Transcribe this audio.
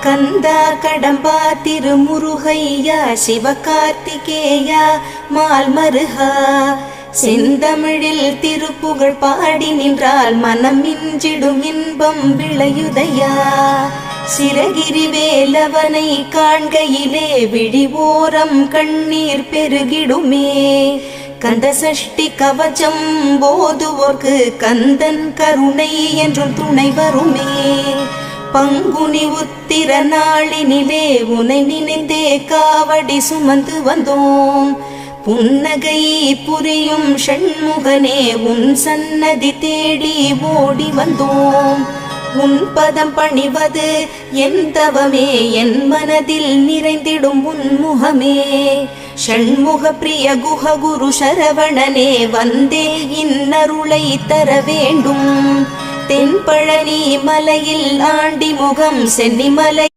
கந்தா கடம்பா திருமுருகையா சிவகார்த்திகேயா மால்மருகா செந்தமிழில் திருப்புகழ் பாடி நின்றால் மனம் மிஞ்சிடும் இன்பம் விளையுதையா. சிரகிரி வேலவனை காண்கையிலே விழி ஓரம் கண்ணீர் பெருகிடுமே. கந்த சஷ்டி கவச்சம் போதுவோர்க்கு கந்தன் கருணை என்றும் துணை வருமே. பங்குனி உத்திர நாளினிலே உனை நினைந்தே காவடி சுமந்து வந்தோம். புன்னகை புரியும் ஷண்முகனே உன் சன்னதி தேடி ஓடி வந்தோம். உன் பதம் பணிவது என் தவமே, என் மனதில் நிறைந்திடும் உன் முகமே. ஷண்முக பிரிய குஹ குரு சரவணனே வந்தே இன்னருளை தர வேண்டும். தென்பழனி மலையில் ஆண்டி முகம் சென்னிமலை